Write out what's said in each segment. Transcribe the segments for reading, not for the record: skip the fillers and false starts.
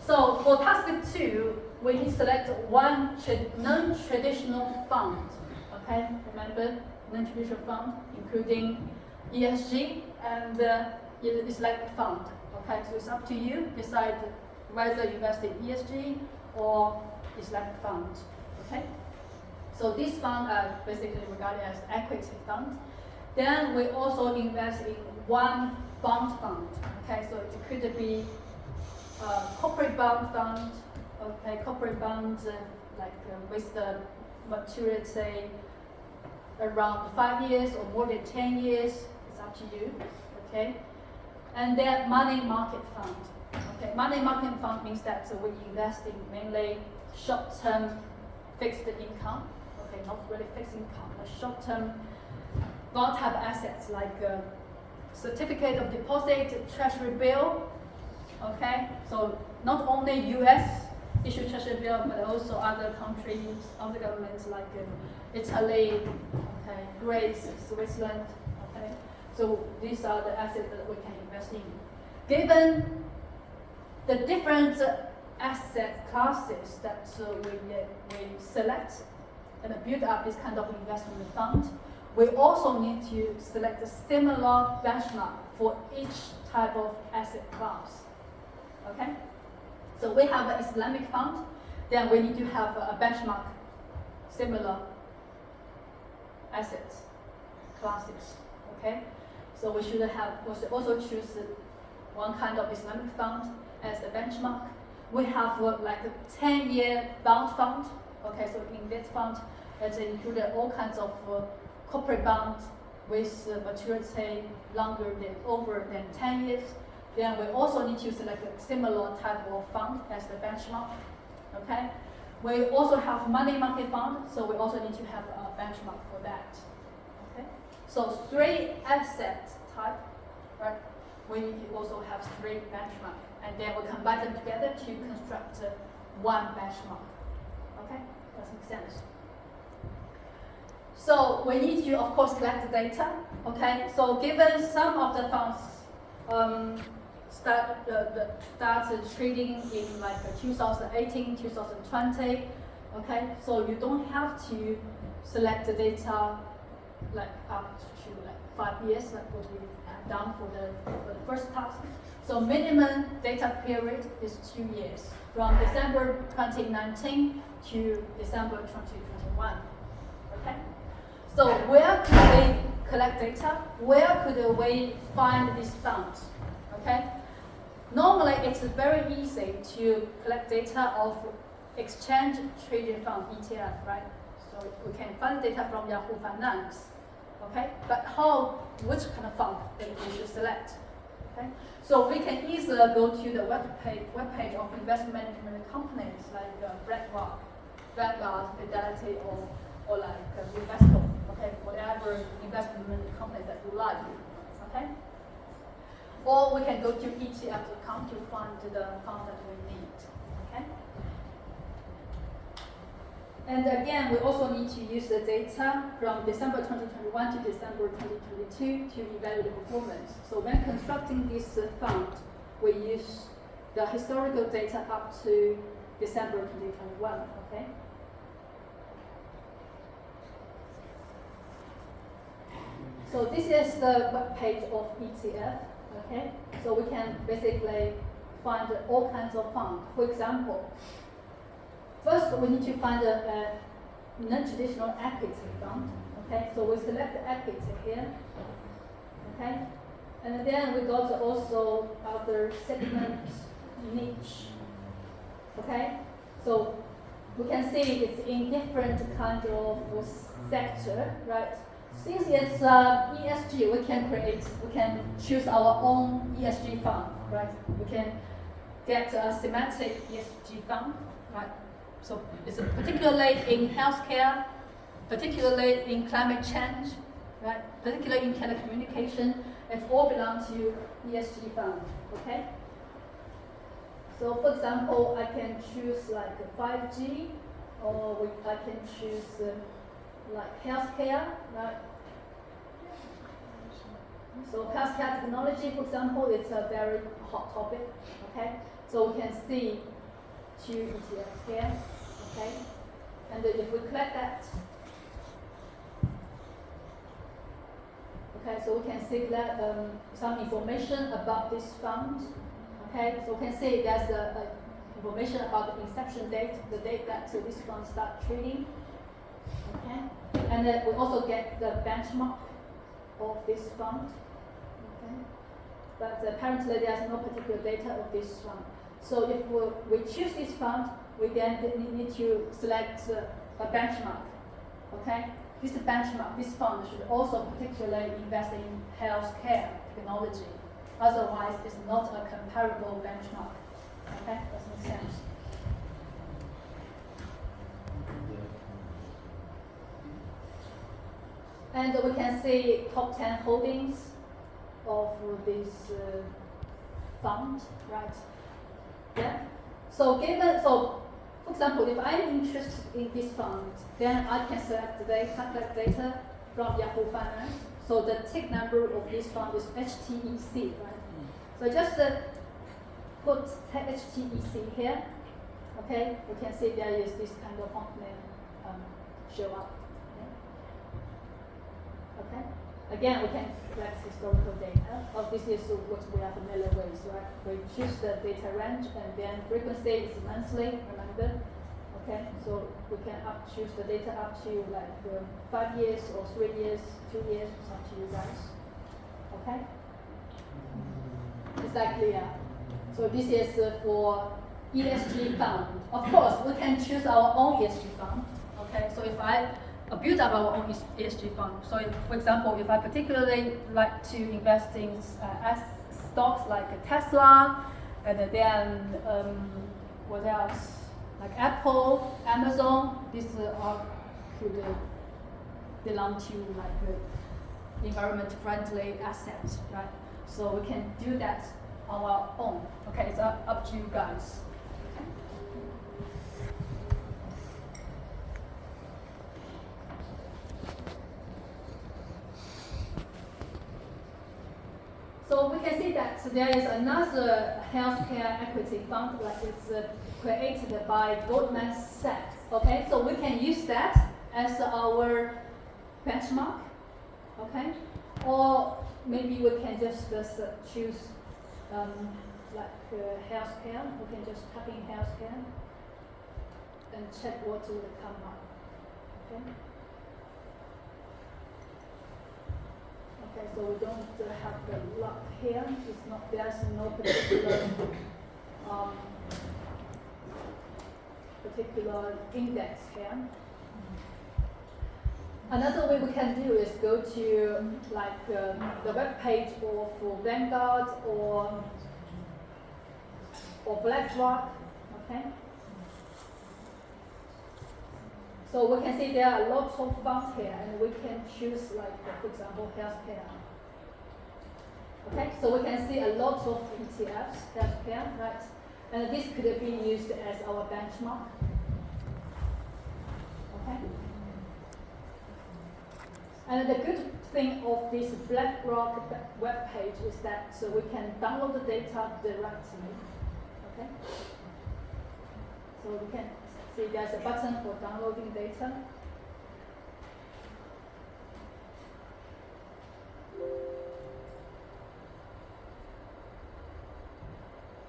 So for task 2, we need to select one non-traditional fund. Okay, remember non-traditional fund, including ESG and Islamic fund. Okay, so it's up to you decide whether you invest in ESG or Islamic fund. Okay, so these funds are basically regarded as equity funds. Then we also invest in one bond fund. Okay, so it could be corporate bond fund. Okay, corporate bonds with the maturity around 5 years or more than 10 years. It's up to you. Okay, and then money market fund. Okay, money market fund means that we invest in mainly short-term fixed income. Okay, not really fixed income, but short-term bond type assets like certificate of deposit, treasury bill. Okay, so not only U.S. issue treasury bill, but also other countries, other governments like Italy, okay, Greece, Switzerland. Okay, so these are the assets that we can invest in. Given the different asset classes that we select and build up this kind of investment fund, we also need to select a similar benchmark for each type of asset class. Okay? So we have an Islamic fund, then we need to have a benchmark similar asset classes. Okay? So we should also choose one kind of Islamic fund as the benchmark. We have like a 10-year bond fund. Okay, so in this fund, it included all kinds of corporate bonds with maturity over than 10 years. Then we also need to select a similar type of fund as the benchmark. Okay, we also have money market fund, so we also need to have a benchmark for that. Okay, so 3 asset type, right? We need to also have 3 benchmark, and then we combine them together to construct one benchmark. Okay, that makes sense. So we need to, of course, collect the data. Okay, so given some of the funds started trading in like 2018, 2020. Okay, so you don't have to select the data like up to like 5 years, like what we have done for the first task. So minimum data period is 2 years, from December 2019 to December 2021. Okay. So where could we collect data? Where could we find these funds? Okay. Normally, it's very easy to collect data of exchange traded fund ETF, right? So we can find data from Yahoo Finance. Okay. But which kind of fund that we should select? Okay. So we can easily go to the webpage of investment management companies like BlackRock, Vanguard, Fidelity, or like Invesco. Okay, whatever investment company that you like. Okay. Or we can go to ETF.com to find the fund that we need. Okay. And again, we also need to use the data from December 2021 to December 2022 to evaluate the performance. So when constructing this fund, we use the historical data up to December 2021. Okay. So this is the web page of ETF. Okay. So we can basically find all kinds of funds. For example, first, we need to find a non-traditional equity fund. Okay, so we select the equity here. Okay, and then we got also other segment niche. Okay, so we can see it's in different kind of sector, right? Since it's ESG, we can choose our own ESG fund, right? We can get a thematic ESG fund, right? So it's particularly in healthcare, particularly in climate change, right? Particularly in telecommunication, it all belongs to ESG fund, okay? So for example, I can choose like 5G, or I can choose like healthcare, right? So healthcare technology, for example, it's a very hot topic, okay? So we can see two ETFs here, okay? And if we collect that, okay, so we can see that some information about this fund, okay? So we can see there's information about the inception date, the date that this fund start trading, okay? And then we also get the benchmark of this fund, okay? But apparently there's no particular data of this fund. So if we choose this fund, we then need to select a benchmark, okay? This benchmark, this fund should also particularly invest in healthcare technology. Otherwise, it's not a comparable benchmark. Okay, does make sense? And we can see top 10 holdings of this fund, right? Yeah. So for example, if I'm interested in this fund, then I can select the data, collect data from Yahoo Finance. So the tick number of this fund is HTEC, right? So just put HTEC here. Okay, you can see there is this kind of font name show up. Okay. Again, we can collect historical data. This is what we are familiar with, right? We choose the data range, and then frequency is monthly, remember? Okay, so we can choose the data up to like 5 years or 3 years, 2 years, it's up to you guys. Okay? Is that clear? So this is for ESG fund. Of course, we can choose our own ESG fund. Okay, so if I build up our own ESG fund. So, for example, if I particularly like to invest in stocks like Tesla, and then what else? Like Apple, Amazon. These could belong to like environment-friendly assets, right? So we can do that on our own. Okay, it's up to you guys. So we can see that there is another healthcare equity fund that is created by Goldman Sachs. Okay, so we can use that as our benchmark. Okay, or maybe we can just choose healthcare. We can just type in healthcare and check what will come up. Okay. Okay, so we don't have the lock here. It's not. There's no particular index here. Another way we can do is go to like the web page for Vanguard or BlackRock. Okay. So we can see there are lots of funds here, and we can choose, like, for example, healthcare. Okay, so we can see a lot of ETFs, healthcare, right? And this could be used as our benchmark. Okay. And the good thing of this BlackRock web page is that we can download the data directly. Okay. So we can see there's a button for downloading data.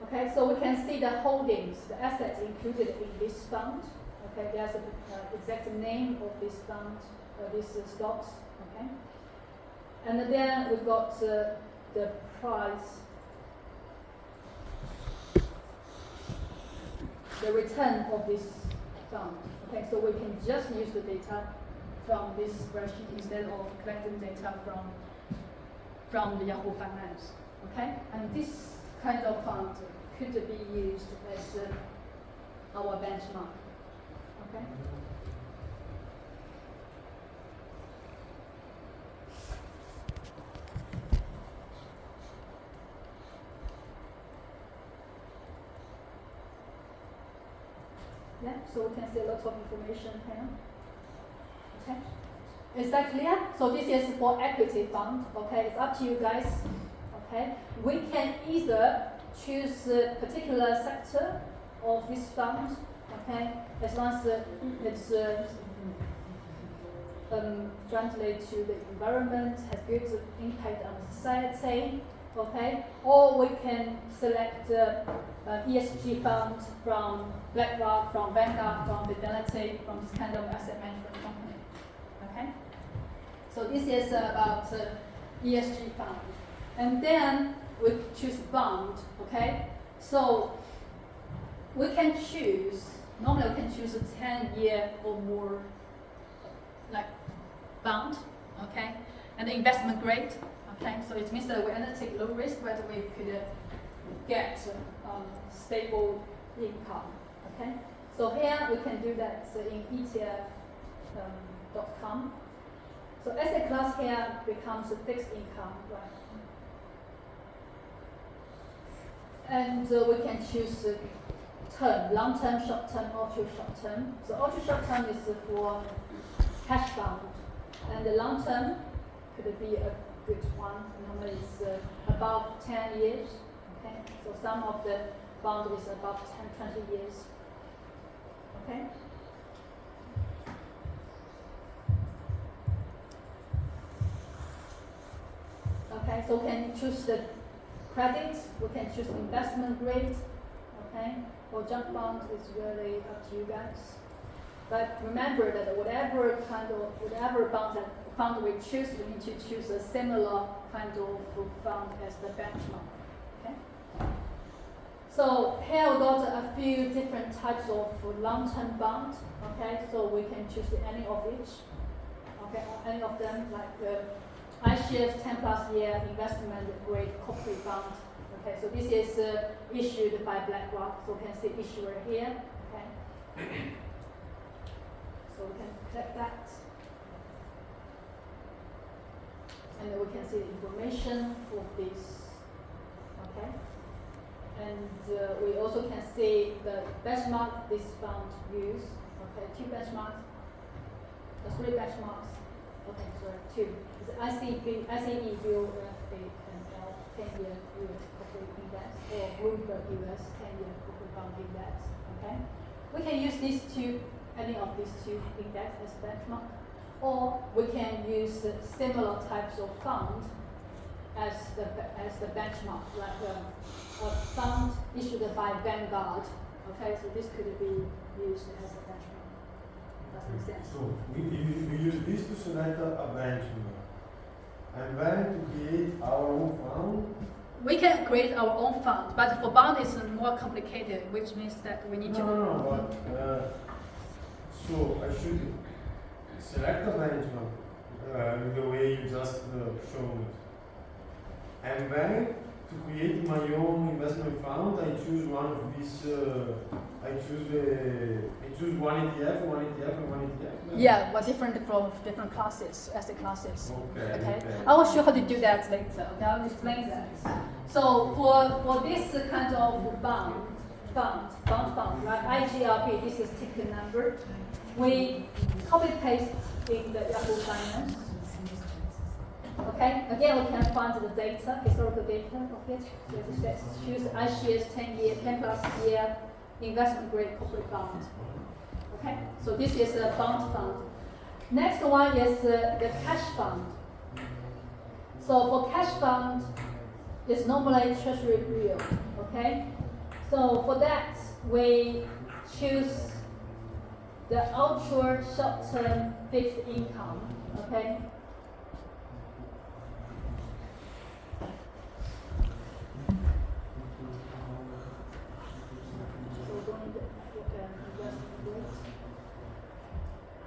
Okay, so we can see the holdings, the assets included in this fund. Okay, there's an exact name of this fund, these stocks. Okay, and then we've got the price, the return of this fund. Okay, so we can just use the data from this spreadsheet instead of collecting data from the Yahoo Finance. Okay, and this kind of fund could be used as our benchmark. Okay. Yeah, so we can see a lot of information here. Okay. Is that clear? So this is for equity fund. Okay, it's up to you guys. Okay. We can either choose a particular sector of this fund, okay, as long as it's friendly to the environment, has good impact on society, okay, or we can select ESG fund from BlackRock, from Vanguard, from Fidelity, from this kind of asset management company, okay. So this is about ESG fund, and then we choose bond, okay. So we can choose, normally we can choose a 10-year or more like bond, okay, and the investment grade, okay. So it means that we undertake low risk, but we could get stable income, okay. So here we can do that in ETF.com. So asset class here becomes a fixed income, right? And we can choose term, long-term, short-term, ultra short-term. So ultra short-term is for cash fund, and the long-term could be a good one. Normally it's above 10 years. Okay, so some of the bond is above 10, 20 years. Okay. Okay, so we can choose the credit, we can choose investment grade, okay, or junk bond is really up to you guys. But remember that whatever fund we choose, we need to choose a similar kind of fund as the benchmark. Okay. So here we got a few different types of long-term bond. Okay, so we can choose any of each. Okay, any of them, like iShares 10+ year investment grade corporate bond. Okay, so this is issued by BlackRock. So we can see issuer here. Okay. So we can click that. And then we can see the information of this. Okay. And we also can see the benchmark this fund use. Okay, 2 benchmarks. 3 benchmarks. Okay, sorry, 2. It's ICE Bill and 10-year US corporate index, or Bloomberg US 10-year corporate bond index. Okay. We can use these two, any of these 2 index as benchmark, or we can use similar types of fund as the benchmark, like a fund issued by Vanguard. Okay, so this could be used as a benchmark. Does that make sense? So we use this to select a benchmark, and then to create our own fund. We can create our own fund, but for bond it's more complicated, which means that we need to. No, but so I should select a benchmark in the way you just showed me. And then to create my own investment fund, I choose one of these. I choose one ETF, and one ETF. Yeah, but different from different classes, asset classes. Okay. I will show how to do that later. Okay, I'll explain that. So for this kind of bond fund, right? IGRB, this is ticket number. We copy paste in the Yahoo Finance. Okay, again we can find the data, historical data of it. So it says choose iShares 10+ year investment grade corporate bond. Okay, so this is a bond fund. Next one is the cash fund. So for cash fund, it's normally treasury bill. Okay, so for that we choose the ultra short-term fixed income. Okay.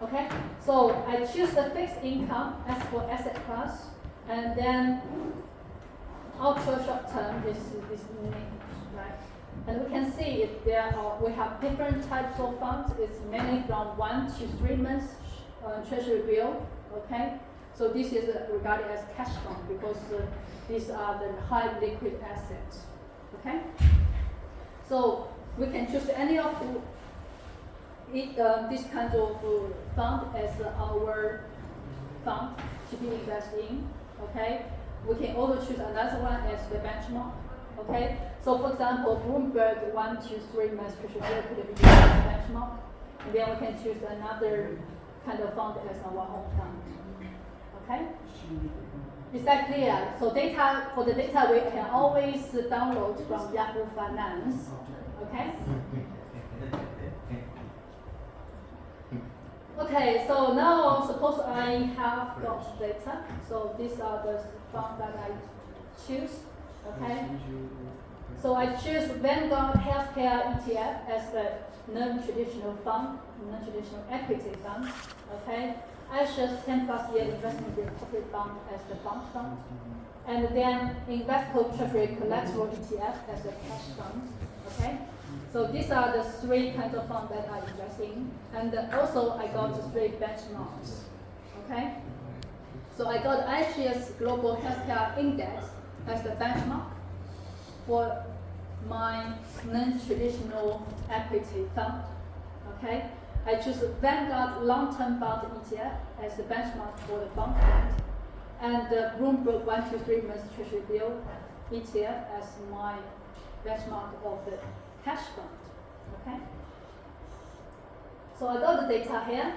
Okay, so I choose the fixed income as for asset class, and then ultra short term is name, right? And we can see we have different types of funds. It's mainly from 1 to 3 months treasury bill. Okay, so this is regarded as cash fund because these are the high liquid assets. Okay, so we can choose any of this kind of fund as our fund to be invested in. Okay, we can also choose another one as the benchmark, Okay, so for example, Bloomberg 1, 2, 3 months treasury bill could be used as a benchmark, and then we can choose another kind of fund as our home fund. Okay, is that clear? So for the data we can always download from Yahoo Finance. Okay. Okay, so now suppose I have got data. So these are the funds that I choose. Okay. So I choose Vanguard Healthcare ETF as the non-traditional fund, non-traditional equity fund. Okay. I choose 10+ year investment grade corporate bond as the bond fund. And then Invesco Treasury Collateral ETF as the cash fund. Okay. So these are the 3 kinds of funds that I invest in. And also I got 3 benchmarks. Okay? So I got IHS Global Healthcare Index as the benchmark for my non-traditional equity fund. Okay? I choose Vanguard Long-Term Bond ETF as the benchmark for the bond fund. And the Bloomberg 1, 2, 3 months Treasury bill ETF as my benchmark of the cash fund. Okay? So I got the data here.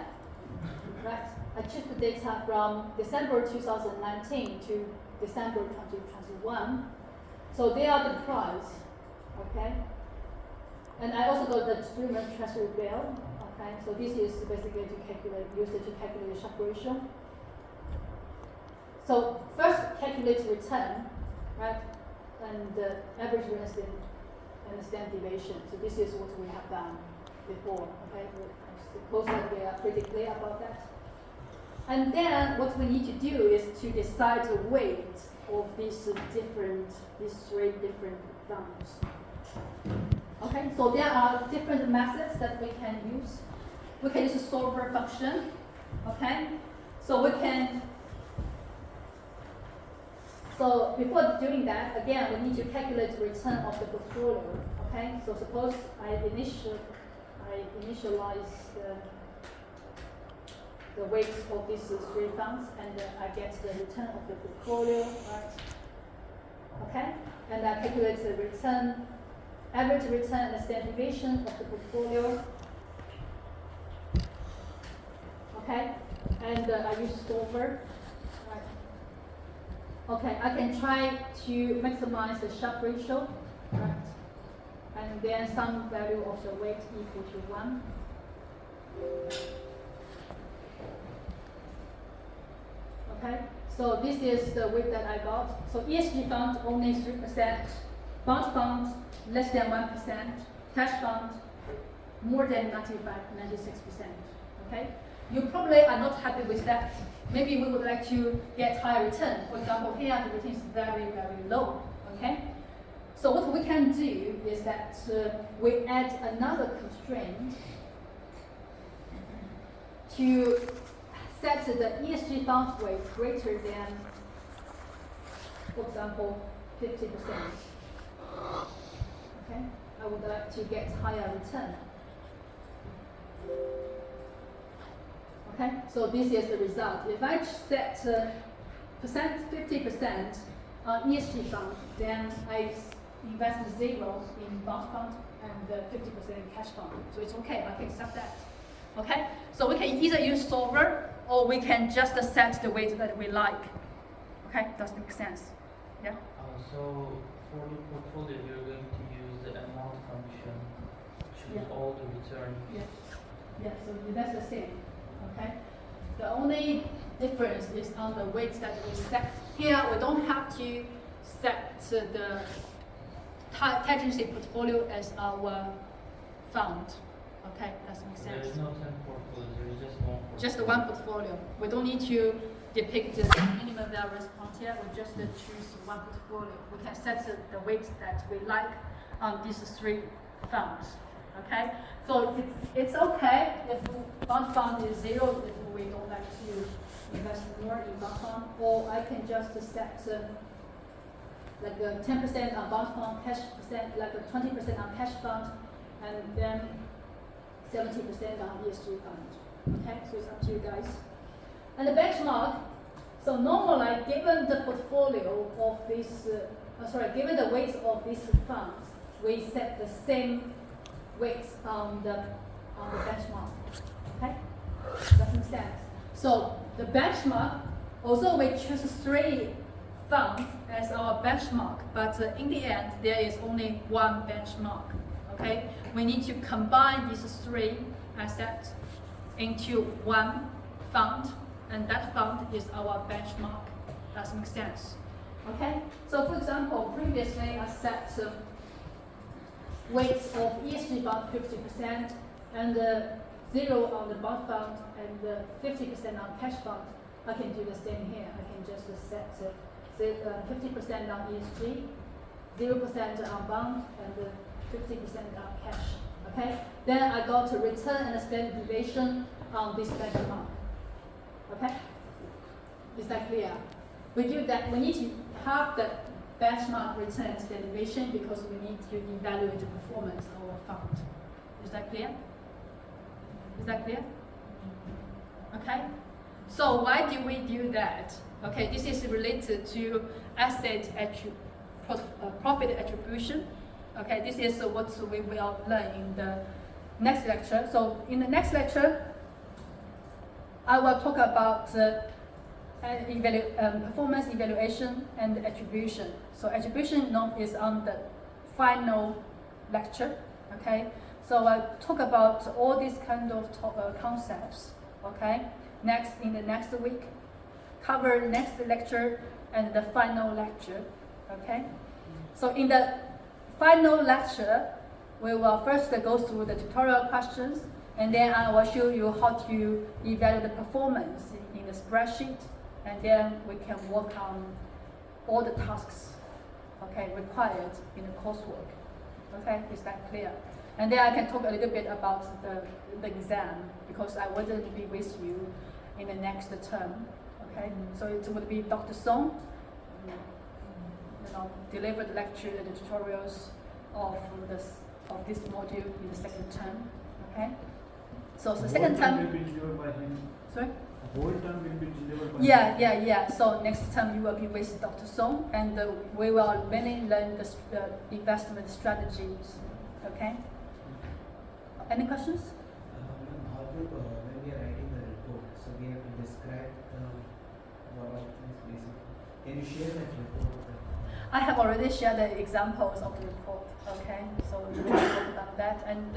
Right. I choose the data from December 2019 to December 2021. So they are the price. Okay? And I also got the 3-month treasury bill. Okay? So this is basically used to calculate the Sharpe ratio. So first calculate return, right? And average and standard deviation. So this is what we have done before. Okay, I suppose that we are pretty clear about that. And then what we need to do is to decide the weight of these 3 different funds. Okay, so there are different methods that we can use. We can use a solver function. Okay, so we can. So before doing that, again, we need to calculate the return of the portfolio. Okay, so suppose I initialize the weights of these 3 funds, and I get the return of the portfolio, right? Okay, and I calculate the return, average return and standard deviation of the portfolio. Okay, and I use solver. Okay, I can try to maximize the Sharpe ratio, right? And then some value of the weight equal to 1. Okay, so this is the weight that I got. So ESG fund only 3%, bond fund less than 1%, cash fund more than 96%. Okay, you probably are not happy with that. Maybe we would like to get higher return. For example, here the return is very, very low. Okay. So what we can do is that we add another constraint to set the ESG fund weight greater than, for example, 50%. Okay. I would like to get higher return. Okay, so this is the result. If I set 50% on ESG fund, then I invest 0 in bond fund and 50% in cash fund. So it's okay, I can accept that. Okay, so we can either use solver or we can just set the weight that we like. Okay, does it make sense? Yeah. So for the portfolio, you're going to use the amount function, choose all the return. Yeah. Yeah. So that's the same. Okay. The only difference is on the weights that we set. Here we don't have to set the tangency portfolio as our fund. Okay, does that make sense? There is no 10 portfolios, there is just one portfolio. Just one portfolio. We don't need to depict the minimum variance frontier, we just choose one portfolio. We can set the weight that we like on these 3 funds. Okay, so it's okay if bond fund is 0 if we don't like to invest more in bond fund, or I can just set like 10% on bond fund, cash percent, like 20% on cash fund, and then 70% on ESG fund. Okay, so it's up to you guys. And the benchmark. So normally, given the portfolio of these given the weights of these funds, we set the same weights on the benchmark. Okay? That makes sense. So the benchmark, although we choose 3 funds as our benchmark, but in the end there is only one benchmark. Okay? We need to combine these 3 assets into one fund, and that fund is our benchmark. That makes sense. Okay? So for example, previously I set weights of ESG fund 50% and 0 on the bond fund and 50% on cash fund. I can do the same here. I can just set 50% on ESG, 0% on bond, and 50% on cash. Okay? Then I got to return and standard deviation on this benchmark. Okay? Is that clear? We do that. We need to have the benchmark return and standard deviation because we need to evaluate the performance of our fund. Is that clear? Is that clear? Okay. So why do we do that? Okay, this is related to profit attribution. Okay, this is what we will learn in the next lecture. So in the next lecture, I will talk about performance evaluation and attribution. So attribution is on the final lecture. Okay, so I'll talk about all these kind of concepts. Okay, in the next week, cover next lecture and the final lecture. Okay, so in the final lecture, we will first go through the tutorial questions, and then I will show you how to evaluate the performance in the spreadsheet, and then we can work on all the tasks, okay, required in the coursework. Okay, is that clear? And then I can talk a little bit about the exam because I wouldn't be with you in the next term. Okay, so it would be Dr. Song, deliver the lecture and the tutorials of this module in the second term. Okay, so the second term will be delivered by him. Sorry. The whole term will be delivered by Yeah. So next time you will be with Dr. Song, and we will mainly learn the investment strategies. Okay. Any questions? How do when we are writing the report, so we have to describe what all things basically. Can you share that report? I have already shared the examples of the report. Okay, so you can work on that, and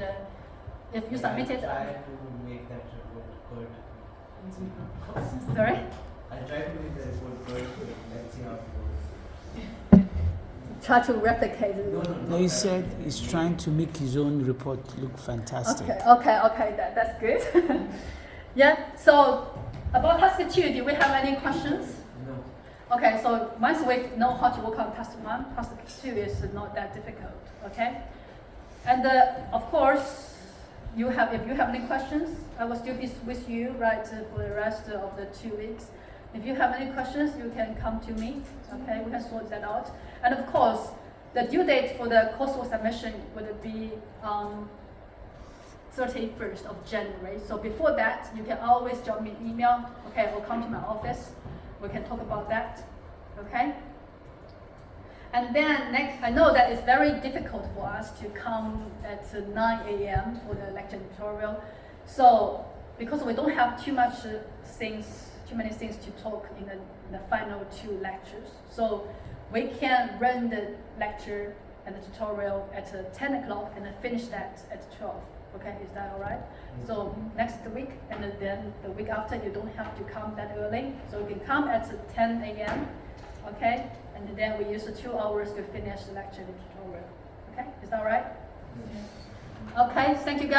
if you submit it, I try to make that report good. sorry. I try to make the report good. Let's see how it goes. Try to replicate it. No, He said he's trying to make his own report look fantastic. Okay, that's good. Yeah, so about task 2, do we have any questions? No. Okay, so once we know how to work on task 1, task 2 is not that difficult, okay? And of course, if you have any questions, I will still be with you, right, for the rest of the 2 weeks. If you have any questions, you can come to me, okay? We can sort that out. And of course, the due date for the coursework submission would be 31st of January. So before that, you can always drop me an email, okay, or come to my office. We can talk about that, okay? And then next, I know that it's very difficult for us to come at 9 a.m. for the lecture tutorial. So because we don't have too many things to talk in the final 2 lectures, so we can run the lecture and the tutorial at 10 o'clock and then finish that at 12. Okay, is that all right? So next week and then the week after, you don't have to come that early. So you can come at 10 a.m. Okay, and then we use 2 hours to finish the lecture and tutorial. Okay, is that all right? Okay, thank you guys.